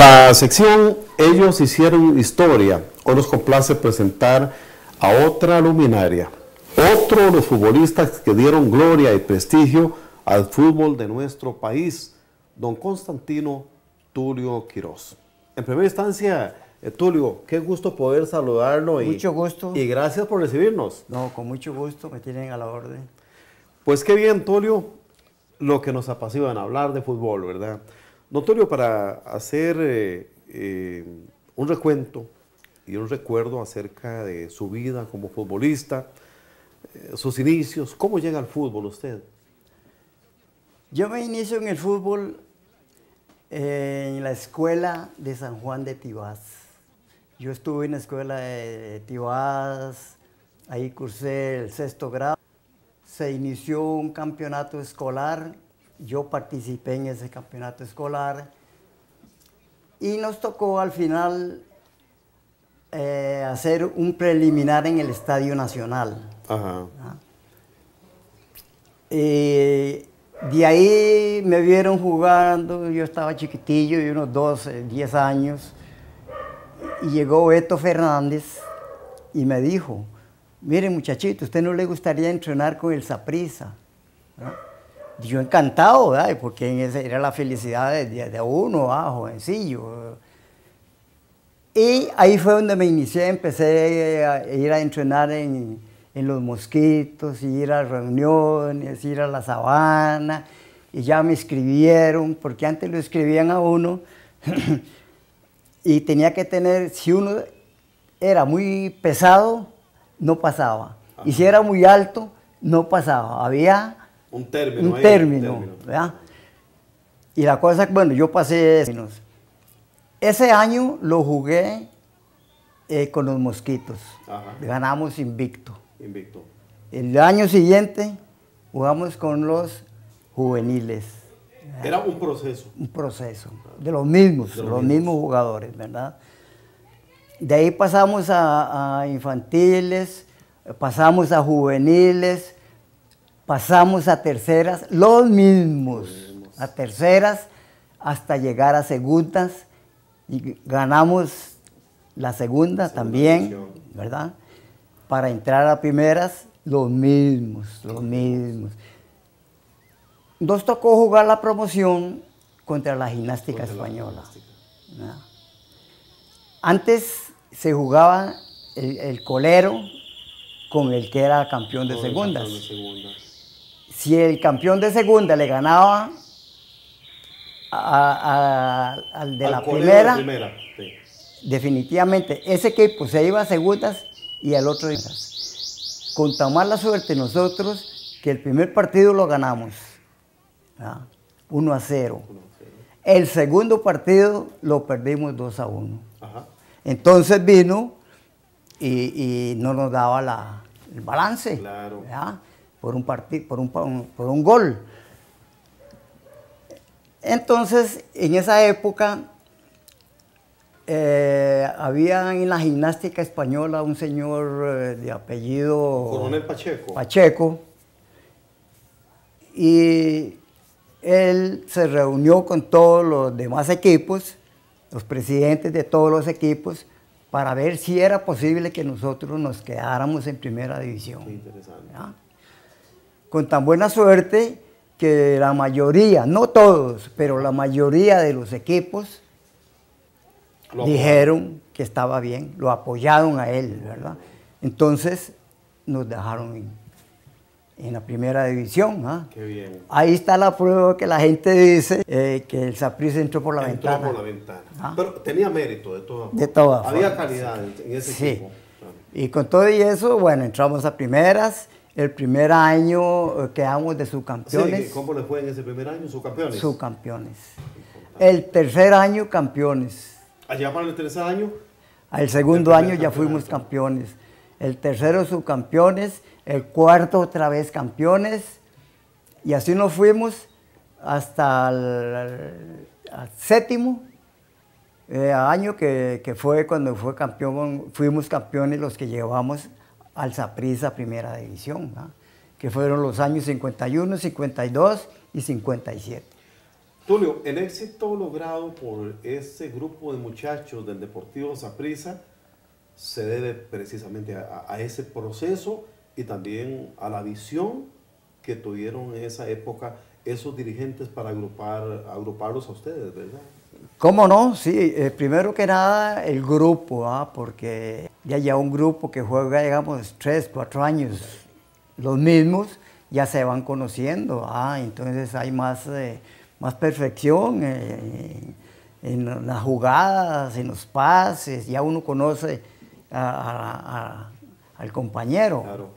la sección Ellos hicieron historia, hoy nos complace presentar a otra luminaria, otro de los futbolistas que dieron gloria y prestigio al fútbol de nuestro país, don Constantino Tulio Quirós. En primera instancia, Tulio, qué gusto poder saludarlo. Mucho gusto. Y gracias por recibirnos. No, con mucho gusto, me tienen a la orden. Pues qué bien, Tulio, lo que nos apasiona, hablar de fútbol, ¿verdad? Don Tulio, para hacer un recuento y un recuerdo acerca de su vida como futbolista, sus inicios, ¿cómo llega al fútbol usted? Yo me inicio en el fútbol en la escuela de San Juan de Tibás. Yo estuve en la escuela de Tibás, ahí cursé el 6º grado. Se inició un campeonato escolar, yo participé en ese campeonato escolar y nos tocó al final hacer un preliminar en el Estadio Nacional. Ajá. De ahí me vieron jugando, yo estaba chiquitillo, de unos 12, 10 años, y llegó Beto Fernández y me dijo: mire muchachito, ¿usted no le gustaría entrenar con el Saprissa? Yo encantado, ¿verdad? Porque esa era la felicidad de uno, jovencillo. Y ahí fue donde me inicié, empecé a ir a entrenar en Los Mosquitos, ir a reuniones, ir a la Sabana, y ya me escribieron, porque antes lo escribían a uno, y tenía que tener, si uno era muy pesado, no pasaba. Ajá. Y si era muy alto, no pasaba. Había un término, ¿verdad? Y la cosa, bueno, yo pasé ese año lo jugué con Los Mosquitos. Ajá. Ganamos invicto. El año siguiente jugamos con los juveniles. Era un proceso. Un proceso, de los mismos jugadores, ¿verdad? De ahí pasamos a infantiles, pasamos a juveniles, pasamos a terceras, los mismos, a terceras, hasta llegar a segundas, y ganamos la segunda también, división, ¿verdad? Para entrar a primeras, los mismos. Nos tocó jugar la promoción contra la Gimnástica Española. Antes se jugaba el colero con el que era campeón de segundas. Si el campeón de segunda le ganaba al de la primera, sí, definitivamente ese equipo se iba a segundas y al otro. Con tan mala suerte nosotros que el primer partido lo ganamos, 1-0. El segundo partido lo perdimos 2-1. Ajá. Entonces vino y no nos daba el balance, claro, por un gol. Entonces, en esa época, había en la Gimnástica Española un señor de apellido Coronel Pacheco, y él se reunió con todos los demás equipos, los presidentes de todos los equipos, para ver si era posible que nosotros nos quedáramos en primera división. Qué interesante. Con tan buena suerte que la mayoría, no todos, pero la mayoría de los equipos dijeron que estaba bien, lo apoyaron a él, ¿verdad? Entonces nos dejaron en la primera división. Qué bien. Ahí está la prueba que la gente dice que el Saprissa entró por la ventana. Entró por la ventana. Pero tenía mérito de todas formas. De todas Había formas, calidad en ese equipo. Claro. Y con todo y eso, bueno, entramos a primeras. El primer año quedamos de subcampeones. Sí, ¿cómo le fue en ese primer año? ¿Subcampeones? Subcampeones. El tercer año, campeones. ¿Allá para el tercer año? Al segundo año ya fuimos campeones. El tercero, subcampeones. El cuarto, otra vez campeones. Y así nos fuimos hasta el séptimo año, que fue cuando fuimos campeones los que llevamos al Saprissa Primera División, que fueron los años 51, 52 y 57. Tulio, el éxito logrado por ese grupo de muchachos del Deportivo Saprissa se debe precisamente a ese proceso y también a la visión que tuvieron en esa época esos dirigentes para agruparlos a ustedes, ¿verdad? ¿Cómo no? Sí, primero que nada el grupo, porque ya un grupo que juega, digamos, 3, 4 años, los mismos, ya se van conociendo, entonces hay más perfección en las jugadas, en los pases, ya uno conoce al compañero. Claro.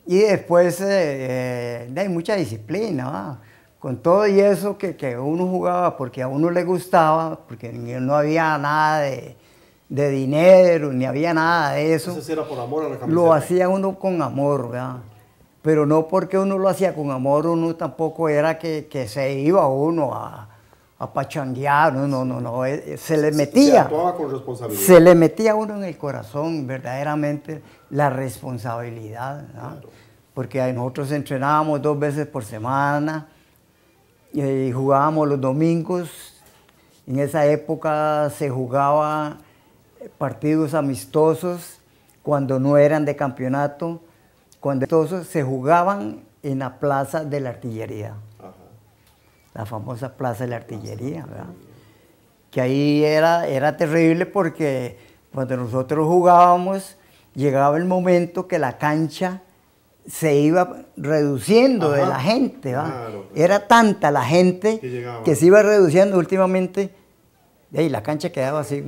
Y después hay mucha disciplina, con todo y eso que uno jugaba porque a uno le gustaba, porque no había nada de dinero, ni había nada de eso. Eso sí era por amor a la camiseta. Lo hacía uno con amor, ¿verdad? Pero no porque uno lo hacía con amor, uno tampoco era que se iba uno a pachanguear, no, se le metía. Se actuaba con responsabilidad. Se le metía a uno en el corazón verdaderamente la responsabilidad, ¿no? Claro. Porque nosotros entrenábamos 2 veces por semana y jugábamos los domingos. En esa época se jugaba partidos amistosos cuando no eran de campeonato, cuando amistosos se jugaban en la Plaza de la Artillería. Ajá. La famosa Plaza de la Artillería, ¿verdad? Que ahí era terrible porque cuando nosotros jugábamos llegaba el momento que la cancha se iba reduciendo de la gente, ¿va? Claro. Era tanta la gente que se iba reduciendo últimamente, y la cancha quedaba así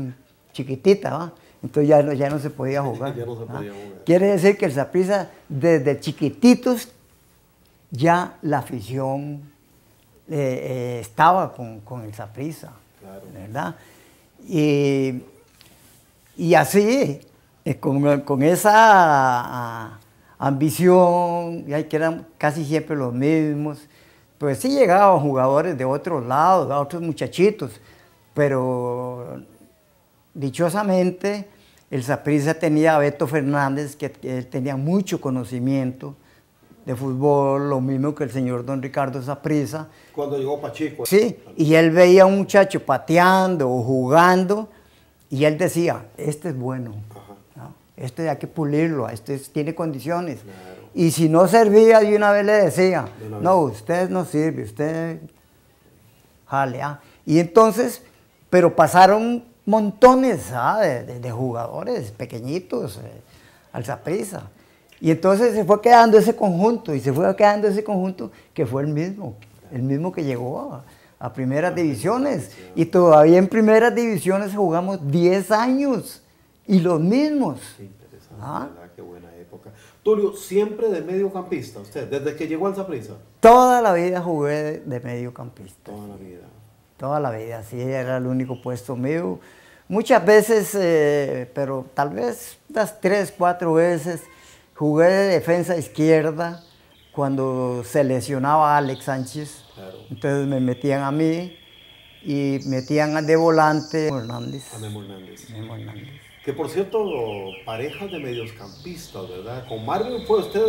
chiquitita, ¿va? Entonces ya no se podía jugar. Ya no se podía jugar. Quiere decir que el Saprissa, desde chiquititos, ya la afición estaba con el Saprissa, claro, ¿verdad? Y así, con esa ambición, que eran casi siempre los mismos, pues sí llegaban jugadores de otros lados, de otros muchachitos, pero dichosamente el Saprissa tenía a Beto Fernández, que él tenía mucho conocimiento de fútbol, lo mismo que el señor don Ricardo Saprissa. Cuando llegó Pacheco. Sí, y él veía a un muchacho pateando o jugando, y él decía, este es bueno, ¿no? Este hay que pulirlo, este tiene condiciones. Claro. Y si no servía, de una vez le decía, no, usted no sirve, usted jale. Y entonces, pero pasaron montones de jugadores pequeñitos al Saprissa. Y entonces se fue quedando ese conjunto, y se fue quedando ese conjunto que fue el mismo que llegó a primeras divisiones. Y todavía en primeras divisiones jugamos 10 años, y los mismos. Qué interesante, ¿verdad? Qué buena época. Tulio, ¿siempre de mediocampista usted, desde que llegó al Saprissa? Toda la vida jugué de mediocampista. Toda la vida. Toda la vida, sí, era el único puesto mío. Muchas veces, pero tal vez unas 3, 4 veces, jugué de defensa izquierda cuando se lesionaba a Alex Sánchez. Claro. Entonces me metían a mí y metían de volante a Memo Hernández. Memo Hernández. Que por cierto, parejas de mediocampistas, ¿verdad? Con Marvin fue usted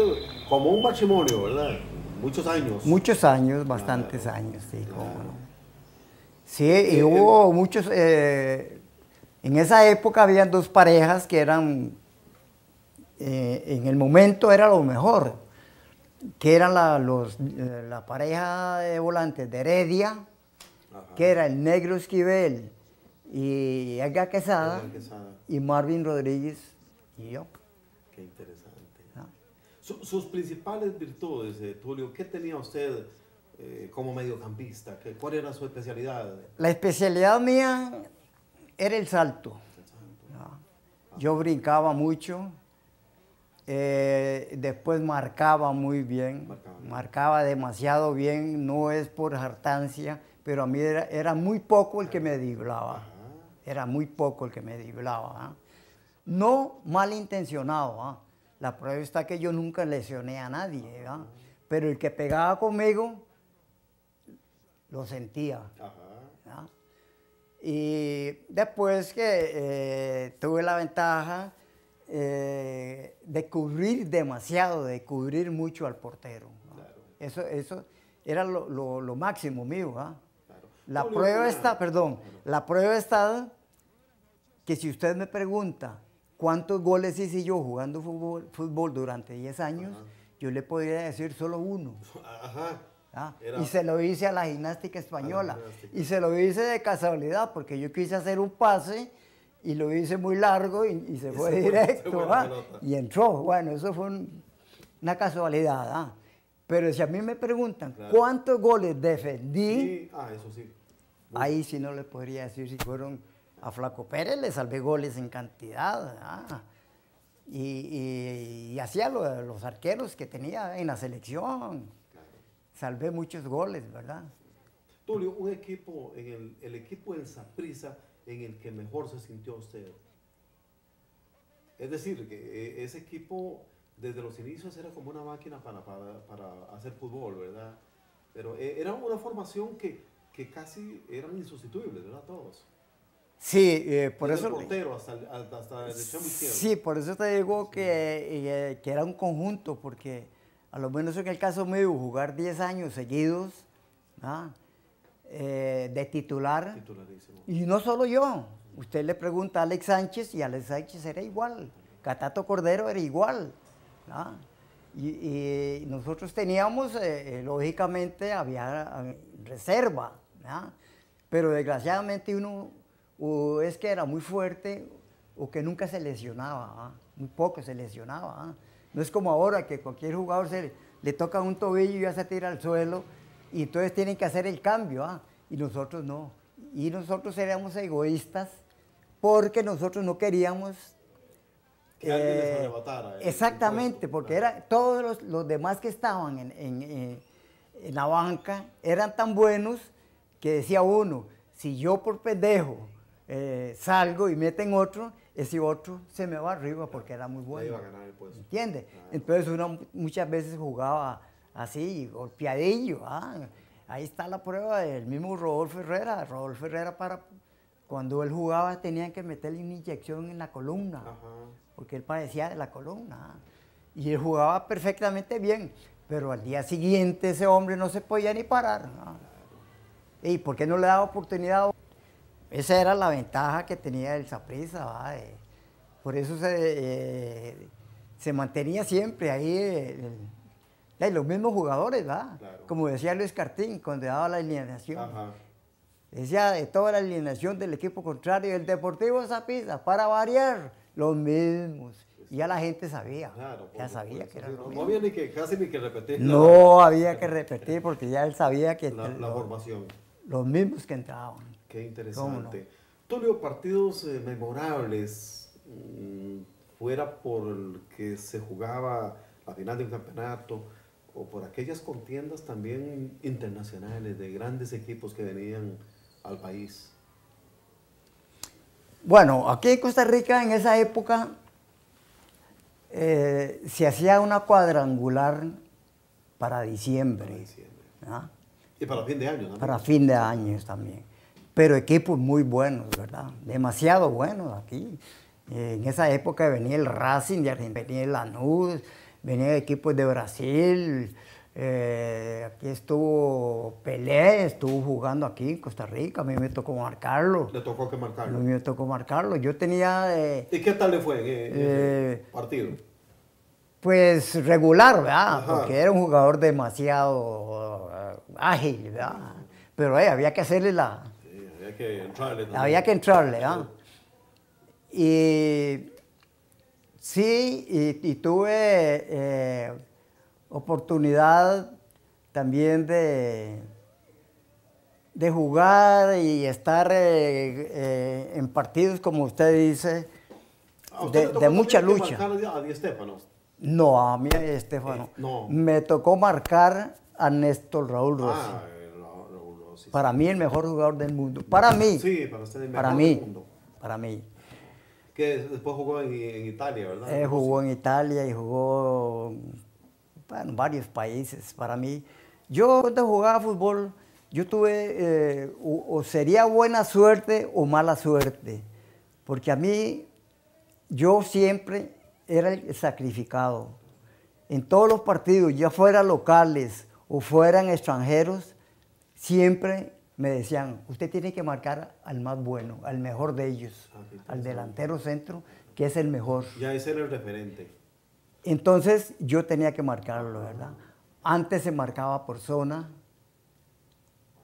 como un matrimonio, ¿verdad? Muchos años. Muchos años, bastantes años, sí, claro. cómo no. Sí, y hubo muchos, en esa época había 2 parejas que eran, en el momento era lo mejor, que eran la pareja de volantes de Heredia, ajá, que era el Negro Esquivel y Edgar Quesada, y Marvin Rodríguez y yo. Qué interesante. Sus principales virtudes, Tulio, ¿qué tenía usted como mediocampista? ¿Cuál era su especialidad? La especialidad mía era el salto. Yo brincaba mucho, después marcaba muy bien, marcaba demasiado bien, no es por jartancia, pero a mí era muy poco el que me driblaba. Era muy poco el que me driblaba. No malintencionado. La prueba está que yo nunca lesioné a nadie, pero el que pegaba conmigo lo sentía. Y después que tuve la ventaja de cubrir demasiado, de cubrir mucho al portero, ¿no? Eso era lo máximo mío. ¿Ah? Claro. La prueba está, perdón, la prueba está que si usted me pregunta cuántos goles hice yo jugando fútbol durante 10 años, ajá, yo le podría decir solo uno. Ajá. ¿Ah? Y se lo hice a la gimnástica española. Y se lo hice de casualidad, porque yo quise hacer un pase y lo hice muy largo y se fue directo. Y entró. Bueno, eso fue una casualidad. ¿Ah? Pero si a mí me preguntan, claro, cuántos goles defendí, sí. Eso sí. Ahí sí no le podría decir si fueron. A Flaco Pérez le salvé goles en cantidad. Y hacía los arqueros que tenía en la selección. Salvé muchos goles, ¿verdad? Tulio, un equipo, el equipo en Saprissa en el que mejor se sintió usted. Es decir, que ese equipo desde los inicios era como una máquina para hacer fútbol, ¿verdad? Pero era una formación que casi eran insustituibles, ¿verdad? Todos. Sí, por desde eso... el portero hasta el extremo izquierdo. Sí, por eso te digo que era un conjunto, porque a lo menos en el caso mío, jugar 10 años seguidos, de titular, y no solo yo, usted le pregunta a Alex Sánchez, y Alex Sánchez era igual, Catato Cordero era igual, y nosotros teníamos, lógicamente, había reserva, pero desgraciadamente uno o es que era muy fuerte o que nunca se lesionaba, muy poco se lesionaba. No es como ahora que cualquier jugador le toca un tobillo y ya se tira al suelo y entonces tienen que hacer el cambio, y nosotros no. Y nosotros éramos egoístas porque nosotros no queríamos que alguien les arrebatara. Exactamente, porque todos los demás que estaban en la banca eran tan buenos que decía uno, si yo por pendejo salgo y meten otro, ese otro se me va arriba porque era muy bueno. Iba a ganar el puesto. ¿Entiendes? Entonces uno muchas veces jugaba así, golpeadillo. Ahí está la prueba del mismo Rodolfo Herrera. Rodolfo Herrera, cuando él jugaba, tenían que meterle una inyección en la columna, porque él padecía de la columna. Y él jugaba perfectamente bien, pero al día siguiente ese hombre no se podía ni parar. ¿Y por qué no le daba oportunidad? Esa era la ventaja que tenía el Saprissa, por eso se mantenía siempre ahí los mismos jugadores, ¿verdad? Claro. Como decía Luis Cartín cuando daba la alineación. Decía de toda la alineación del equipo contrario, el Deportivo Saprissa, para variar, los mismos. Y ya la gente sabía, ya sabía que era lo mismo. No había casi ni que repetir. No había que repetir porque ya él sabía que la formación. Los mismos que entraban. Qué interesante. No? Tulio, partidos memorables, fuera por el que se jugaba la final de un campeonato o por aquellas contiendas también internacionales de grandes equipos que venían al país. Bueno, aquí en Costa Rica en esa época se hacía una cuadrangular para diciembre. Y para fin de año también. Para fin de años también. Pero equipos muy buenos, ¿verdad? Demasiado buenos aquí. En esa época venía el Racing de Argentina, venía el Lanús, venía equipos de Brasil. Aquí estuvo Pelé, estuvo jugando aquí en Costa Rica. A mí me tocó marcarlo. ¿Le tocó que marcarlo? A mí me tocó marcarlo. Yo tenía... ¿Y qué tal le fue en ese partido? Pues regular, ¿verdad? Porque era un jugador demasiado ágil, ¿verdad? Pero había que hacerle Sí, había que entrarle también. Había que entrarle, ¿verdad? Y sí, y tuve oportunidad también de jugar y estar en partidos, como usted dice, de mucha lucha. ¿A Di Stéfano? No, a mí Estefano. No. Me tocó marcar a Néstor Raúl Rossi. Raúl Rossi. Para mí el mejor jugador del mundo. Para mí. Sí, para usted el mejor del mundo. Para mí. Que después jugó en Italia, ¿verdad? Jugó en Italia y jugó en varios países. Para mí, yo cuando jugaba fútbol, yo tuve, o sería buena suerte o mala suerte. Porque a mí, yo siempre era el sacrificado. En todos los partidos, ya fuera locales o fueran extranjeros, siempre me decían, usted tiene que marcar al más bueno, al mejor de ellos, al delantero centro, que es el mejor. Ya ese era el referente. Entonces yo tenía que marcarlo, ¿verdad? Antes se marcaba por zona.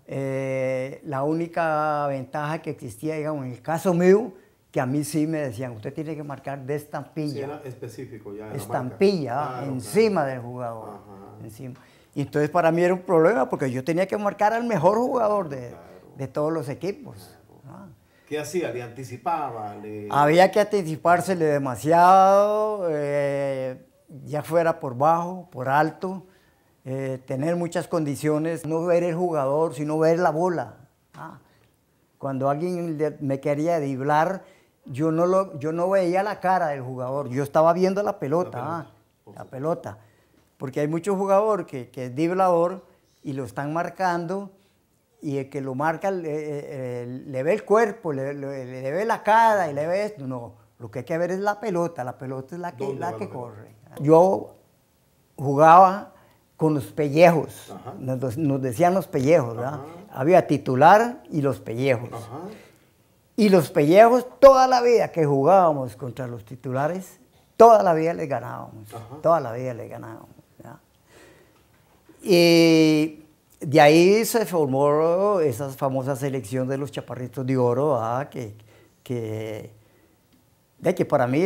La única ventaja que existía, digamos, en el caso mío, que a mí sí me decían, usted tiene que marcar de estampilla. Sí, era específico ya. Estampilla, claro, encima del jugador. Encima. Y entonces para mí era un problema porque yo tenía que marcar al mejor jugador de todos los equipos. ¿Qué hacía? ¿Le anticipaba? Había que anticipársele demasiado, ya fuera por bajo, por alto, tener muchas condiciones, no ver el jugador, sino ver la bola. Cuando alguien me quería driblar, yo no veía la cara del jugador, yo estaba viendo la pelota. La pelota. Porque hay muchos jugadores que es driblador y lo están marcando, y el que lo marca le ve el cuerpo, le ve la cara y le ve esto. No, lo que hay que ver es la pelota es la que corre. Yo jugaba con los pellejos, nos decían los pellejos, ¿verdad? Había titular y los pellejos. Y los pellejos, toda la vida que jugábamos contra los titulares, toda la vida les ganábamos, toda la vida les ganábamos. ¿Ya? Y de ahí se formó esa famosa selección de los Chaparritos de Oro, que para mí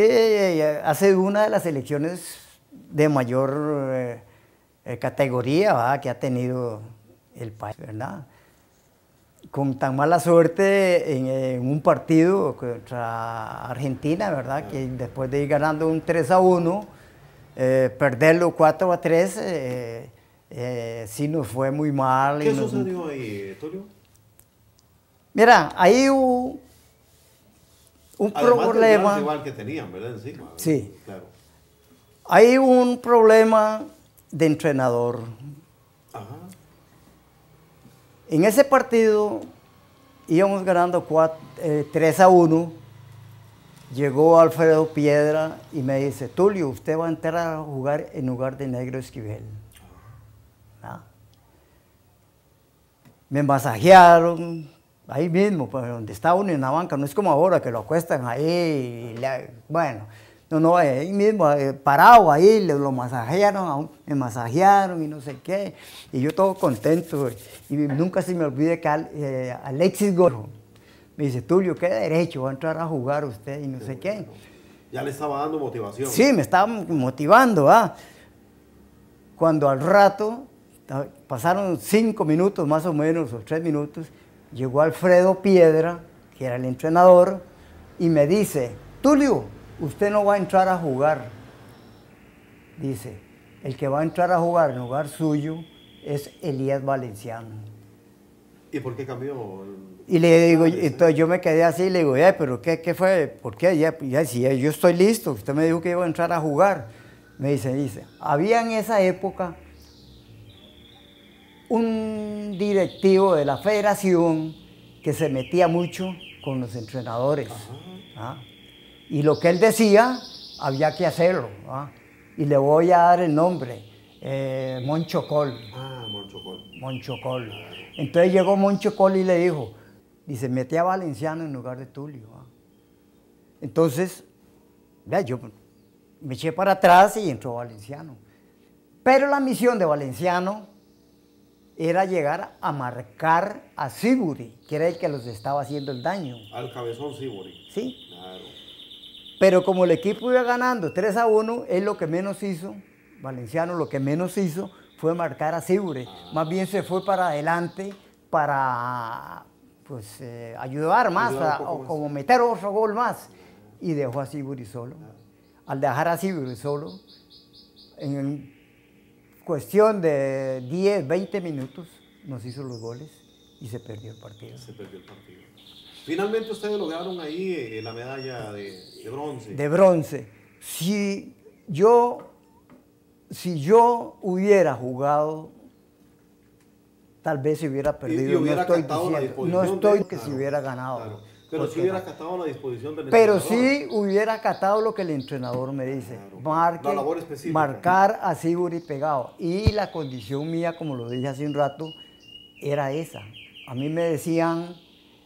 ha sido una de las selecciones de mayor categoría que ha tenido el país, ¿verdad? Con tan mala suerte en un partido contra Argentina, ¿verdad? Que después de ir ganando un 3-1, perderlo 4-3, sí nos fue muy mal. ¿Qué sucedió ahí, Tulio? Mira, ahí hubo un problema. Igual que tenían, ¿verdad? Encima. Sí. Claro. Ahí hubo un problema de entrenador. En ese partido íbamos ganando 3-1. Llegó Alfredo Piedra y me dice, Tulio, usted va a entrar a jugar en lugar de Negro Esquivel. Me masajearon ahí mismo, pues, donde estaba uno en la banca. No es como ahora que lo acuestan ahí. Bueno, no, ahí mismo, parado ahí, lo masajearon, me masajearon y no sé qué. Y yo todo contento. Y nunca se me olvide que Alexis Gorro me dice, Tulio, ¿qué derecho va a entrar a jugar usted? Y no sé qué. Ya le estaba dando motivación. Sí, me estaba motivando. Cuando al rato, pasaron 5 minutos más o menos, o 3 minutos, llegó Alfredo Piedra, que era el entrenador, y me dice, Tulio, usted no va a entrar a jugar. Dice, el que va a entrar a jugar en lugar suyo es Elías Valenciano. ¿Y por qué cambió? Y le digo, entonces yo me quedé así y le digo, pero ¿qué fue? ¿Por qué? Ya, si yo estoy listo, usted me dijo que iba a entrar a jugar. Me dice, había en esa época un directivo de la federación que se metía mucho con los entrenadores. Y lo que él decía, había que hacerlo. Y le voy a dar el nombre, Moncho Col. Moncho Col. Moncho Col. Entonces llegó Moncho Col y le dijo, dice, metí a Valenciano en lugar de Tulio. Entonces, yo me eché para atrás y entró Valenciano. Pero la misión de Valenciano era llegar a marcar a Siburi, que era el que los estaba haciendo el daño. Al cabezón Siburi. Sí. Claro. Pero como el equipo iba ganando 3-1, él lo que menos hizo, Valenciano lo que menos hizo, fue marcar a Siburi. Más bien se fue para adelante para pues, ayudar más, como meter otro gol más. Y dejó a Siburi solo. Al dejar a Siburi solo, en cuestión de 10, 20 minutos, nos hizo los goles y se perdió el partido. Se perdió el partido. Finalmente ustedes lograron ahí la medalla de bronce. De bronce. Si yo hubiera jugado, tal vez se hubiera perdido. Y hubiera no estoy diciendo que se hubiera ganado. Claro. Pero si hubiera acatado la disposición del Pero entrenador. sí hubiera acatado lo que el entrenador me dice. Claro. La labor específica. Marcar a Siburi pegado. Y la condición mía, como lo dije hace un rato, era esa. A mí me decían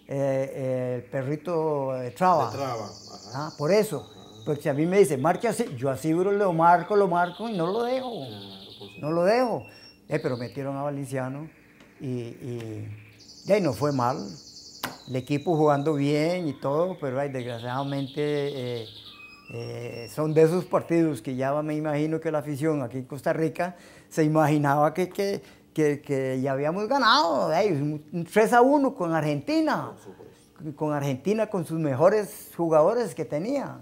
el perrito de traba. Por eso. Porque si a mí me dice, marcha así, yo a Siburi lo marco y no lo dejo. No lo dejo. Pero metieron a Valenciano y ahí no fue mal. El equipo jugando bien y todo, pero desgraciadamente son de esos partidos que ya me imagino que la afición aquí en Costa Rica se imaginaba que ya habíamos ganado, un 3-1 con Argentina, con sus mejores jugadores que tenía.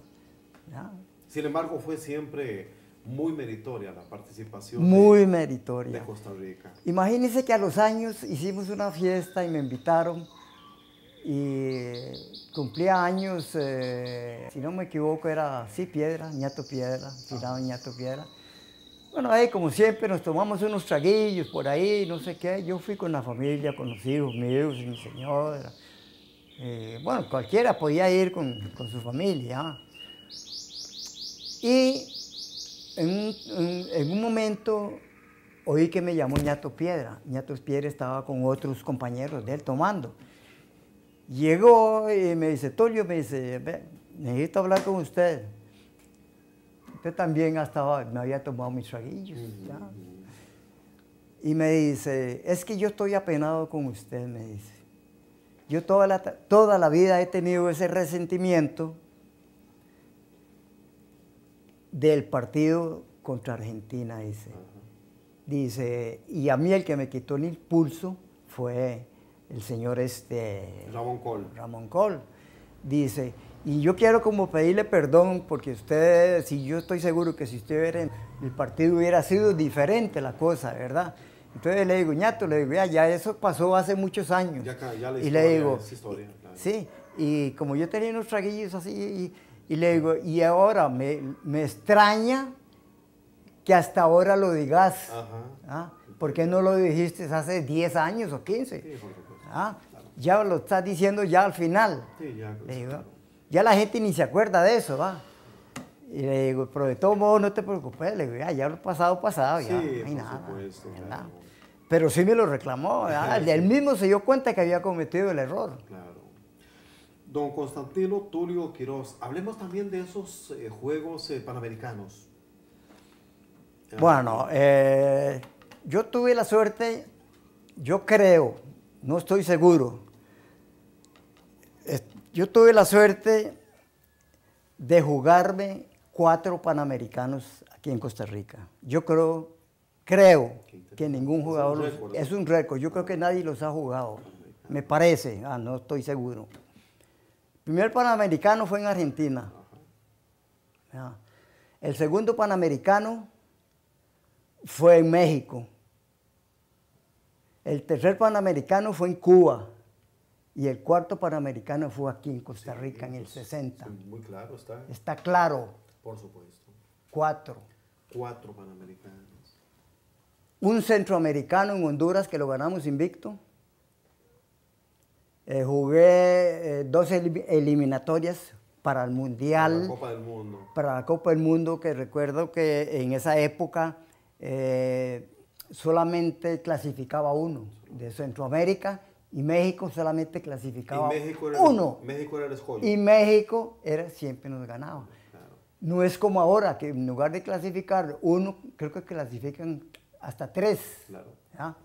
¿Ya? Sin embargo, fue siempre muy meritoria la participación meritoria. de Costa Rica. Imagínense que a los años hicimos una fiesta y me invitaron. Y cumplía años, si no me equivoco, era Piedra, Ñato Piedra, tirado Ñato Piedra. Bueno, ahí como siempre nos tomamos unos traguillos por ahí, no sé qué. Yo fui con la familia, con los hijos míos y mi señora. Bueno, cualquiera podía ir con su familia. Y en un momento oí que me llamó Ñato Piedra. Ñato Piedra estaba con otros compañeros de él tomando. Llegó y me dice, Tulio, me dice, necesito hablar con usted. Usted también me había tomado mis traguillos. ¿Ya? Y me dice, es que yo estoy apenado con usted, me dice. Yo toda la vida he tenido ese resentimiento del partido contra Argentina, dice. Dice, y a mí el que me quitó el impulso fue el señor Ramón Col. Dice, y yo quiero como pedirle perdón porque usted, si yo estoy seguro que si usted hubiera, el partido hubiera sido diferente la cosa, ¿verdad? Entonces le digo, Ñato, le digo, ya eso pasó hace muchos años. Ya la y le digo, historia, claro. Sí, y como yo tenía unos traguillos así, y le digo, y ahora me extraña que hasta ahora lo digas. ¿Ah? ¿Por qué no lo dijiste hace 10 años o 15? Sí, claro. Ya lo estás diciendo ya al final. Sí, ya, le digo, ya la gente ni se acuerda de eso, ¿va? Y le digo, pero de todos modos no te preocupes, le digo, ya lo pasado, ya no hay nada. Supuesto, claro. Pero sí me lo reclamó, él mismo se dio cuenta que había cometido el error. Claro. Don Constantino Tulio Quiroz, hablemos también de esos Juegos Panamericanos. Bueno, yo tuve la suerte, yo creo, no estoy seguro, yo tuve la suerte de jugarme 4 Panamericanos aquí en Costa Rica. Yo creo que ningún jugador, es un récord, yo creo que nadie los ha jugado, me parece, no estoy seguro. El primer Panamericano fue en Argentina. El segundo Panamericano fue en México. El tercer Panamericano fue en Cuba. Y el cuarto Panamericano fue aquí en Costa Rica, en el 60. Muy claro está. Está claro. Por supuesto. 4. 4 Panamericanos. Un centroamericano en Honduras que lo ganamos invicto. Jugué 2 eliminatorias para el Mundial. Para la Copa del Mundo. Para la Copa del Mundo, que recuerdo que en esa época solamente clasificaba uno de Centroamérica y México solamente clasificaba uno. México era el escollo. Y México siempre nos ganaba. Claro. No es como ahora, que en lugar de clasificar uno, creo que clasifican hasta 3. Claro. ¿Ya?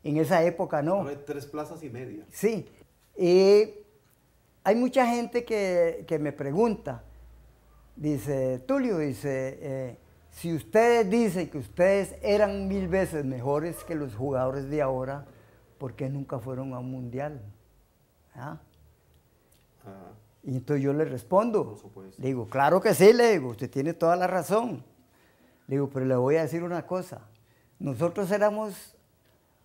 En esa época no. Ahora hay 3 plazas y media. Sí. Y hay mucha gente que me pregunta, dice, Tulio, dice, si ustedes dicen que ustedes eran 1000 veces mejores que los jugadores de ahora, ¿por qué nunca fueron a un mundial? Y entonces yo le respondo, le digo, claro que sí, le digo, usted tiene toda la razón. Le digo, pero le voy a decir una cosa, nosotros éramos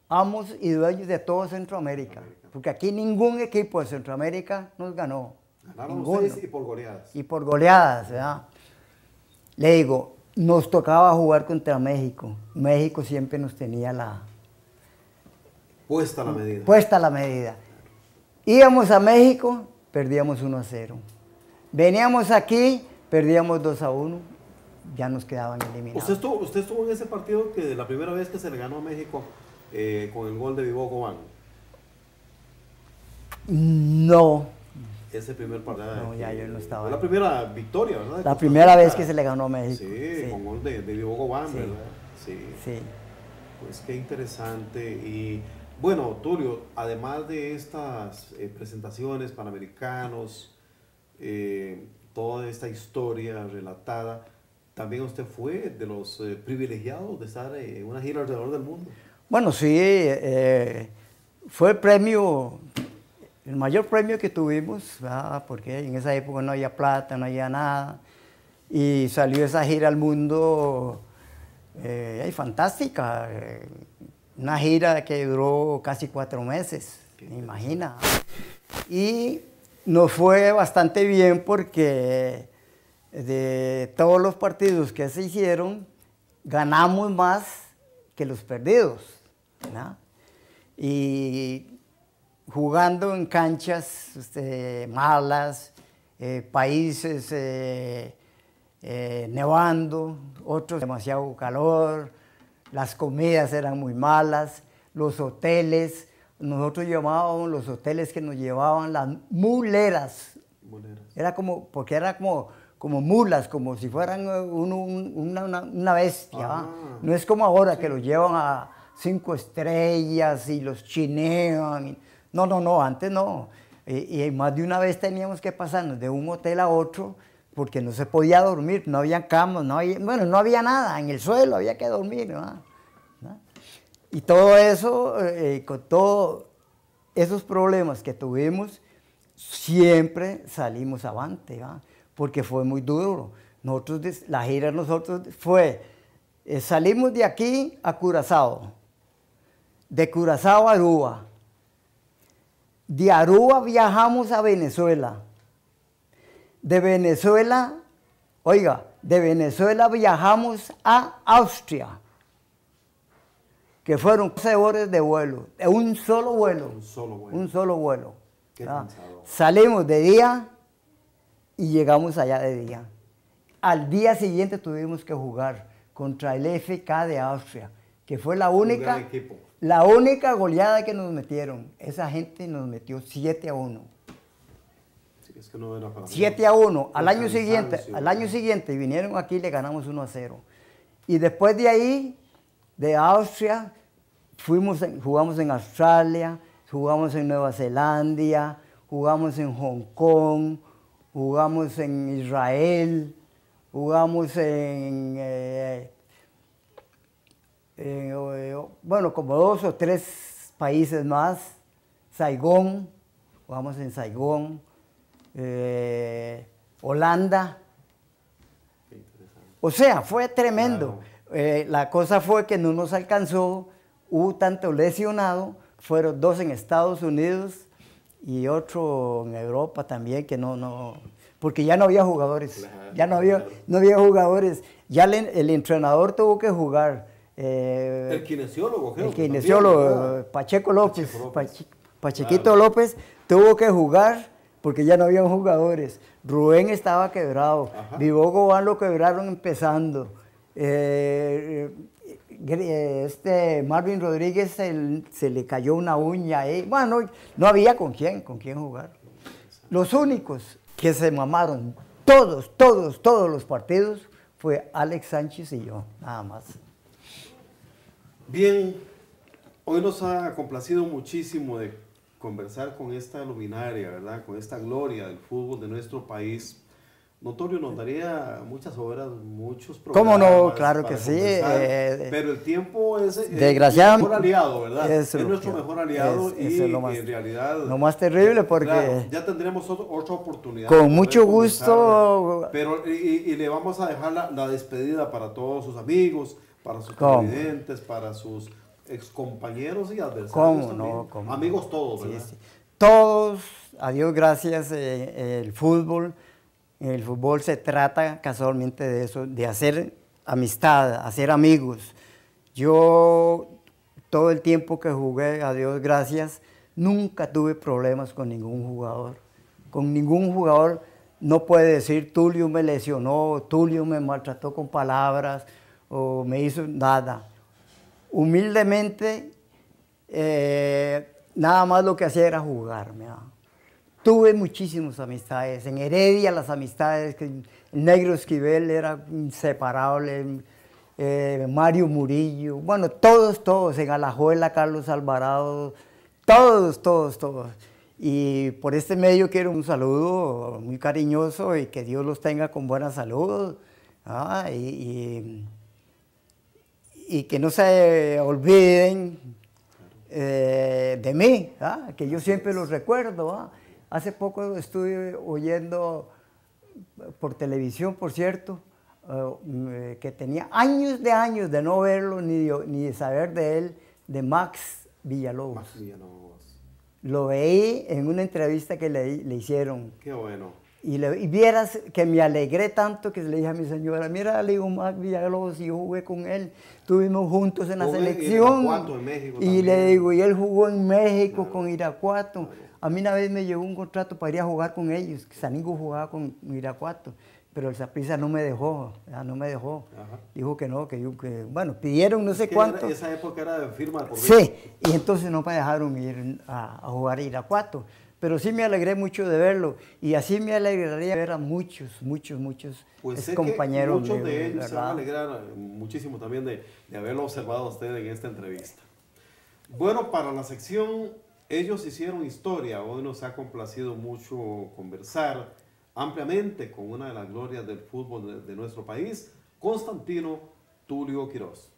amos y dueños de todo Centroamérica, porque aquí ningún equipo de Centroamérica nos ganó. Ganaron ustedes y por goleadas. Y por goleadas, ¿verdad? Le digo, nos tocaba jugar contra México. México siempre nos tenía puesta la medida. Puesta la medida. Íbamos a México, perdíamos 1-0. Veníamos aquí, perdíamos 2-1, ya nos quedaban eliminados. ¿Usted estuvo en ese partido que la primera vez que se le ganó a México con el gol de Vivo Gobán? No. Ese primer partido. No, ya yo no estaba. Fue la primera victoria, ¿verdad? La primera vez que se le ganó a México. Sí, con gol de Vivo Gobán, Sí. ¿verdad? Sí. Sí. Pues qué interesante. Y bueno, Tulio, además de estas presentaciones panamericanos, toda esta historia relatada, también usted fue de los privilegiados de estar en una gira alrededor del mundo. Bueno, sí, fue el premio, el mayor premio que tuvimos, ¿verdad? Porque en esa época no había plata, no había nada, y salió esa gira al mundo fantástica, una gira que duró casi 4 meses, me imagina. Y nos fue bastante bien porque de todos los partidos que se hicieron, ganamos más que los perdidos, ¿no? Y jugando en canchas malas, países nevando, otros demasiado calor, las comidas eran muy malas, los hoteles, nosotros llamábamos los hoteles que nos llevaban las muleras. Era como, porque era como mulas, como si fueran una bestia. No es como ahora que los llevan a 5 estrellas y los chinean. No, antes no. Y más de una vez teníamos que pasarnos de un hotel a otro porque no se podía dormir, no había camas, no había nada, en el suelo había que dormir, ¿no? Y todo eso, con todos esos problemas que tuvimos, siempre salimos avante, ¿va? Porque fue muy duro. La gira de nosotros fue, salimos de aquí a Curazao, de Curazao a Aruba, de Aruba viajamos a Venezuela, de Venezuela viajamos a Austria, que fueron 12 horas de vuelo, de un solo vuelo. Un solo vuelo. Qué cansado. Salimos de día y llegamos allá de día. Al día siguiente tuvimos que jugar contra el FK de Austria, que fue la única goleada que nos metieron. Esa gente nos metió 7-1. Sí, es que no era para 7-1. Al año siguiente vinieron aquí y le ganamos 1-0. Y después de ahí, de Austria, jugamos en Australia, jugamos en Nueva Zelanda, jugamos en Hong Kong, jugamos en Israel, jugamos como 2 o 3 países más, Saigón, jugamos en Saigón, Holanda. O sea, fue tremendo. Claro. La cosa fue que no nos alcanzó, hubo tanto lesionado, fueron 2 en Estados Unidos y otro en Europa también, que porque ya no había jugadores, claro, ya no había jugadores, ya el entrenador tuvo que jugar. El kinesiólogo, Pacheco López, Pachequito claro. López tuvo que jugar porque ya no había jugadores. Rubén estaba quebrado, Vivo Gobán lo quebraron empezando. Marvin Rodríguez se le cayó una uña ahí. Bueno, no había con quién jugar. Los únicos que se mamaron todos los partidos fue Alex Sánchez y yo, nada más. Bien, hoy nos ha complacido muchísimo de conversar con esta luminaria, ¿verdad? Con esta gloria del fútbol de nuestro país. Notorio, nos daría muchas horas, muchos programas. ¿Cómo no? Claro que sí. Pero el tiempo es desgraciadamente, nuestro mejor aliado, ¿verdad? Es nuestro mejor aliado y en realidad... Lo más terrible porque... Claro, ya tendremos otra oportunidad. Con mucho gusto. Pero y le vamos a dejar la despedida para todos sus amigos, para sus televidentes, para sus excompañeros y adversarios también. ¿Cómo amigos todos, ¿verdad? Sí. Todos, a Dios gracias, el fútbol se trata casualmente de eso, de hacer amistad, hacer amigos. Yo, todo el tiempo que jugué, a Dios gracias, nunca tuve problemas con ningún jugador. con ningún jugador no puede decir Tulio me lesionó, Tulio me maltrató con palabras o me hizo nada. Humildemente, nada más lo que hacía era jugar. Tuve muchísimas amistades, en Heredia las amistades, el Negro Esquivel era inseparable, Mario Murillo, bueno, todos, en Alajuela, Carlos Alvarado, todos. Y por este medio quiero un saludo muy cariñoso y que Dios los tenga con buena salud, y que no se olviden de mí, que yo siempre los recuerdo. Hace poco estuve oyendo por televisión, por cierto, que tenía años de no verlo ni de saber de él, de Max Villalobos. Max Villalobos. Lo veí en una entrevista que le hicieron. Qué bueno. Y vieras que me alegré tanto que le dije a mi señora, mira, le digo, Max Villalobos, y yo jugué con él, estuvimos juntos en la selección. En México y le digo, y él jugó en México, claro, con Irapuato. Claro. A mí una vez me llegó un contrato para ir a jugar con ellos, que Saningo jugaba con Irapuato, pero el Saprissa no me dejó, Ajá. Dijo que no, bueno, pidieron no sé cuánto. Esa época era de firma por sí, y entonces no me dejaron ir a jugar a Irapuato. Pero sí me alegré mucho de verlo, y así me alegraría ver a muchos pues compañeros. Muchos de ellos se van a alegrar muchísimo también de haberlo observado a usted en esta entrevista. Bueno, para la sección Ellos hicieron historia, hoy nos ha complacido mucho conversar ampliamente con una de las glorias del fútbol de nuestro país, Constantino Tulio Quirós.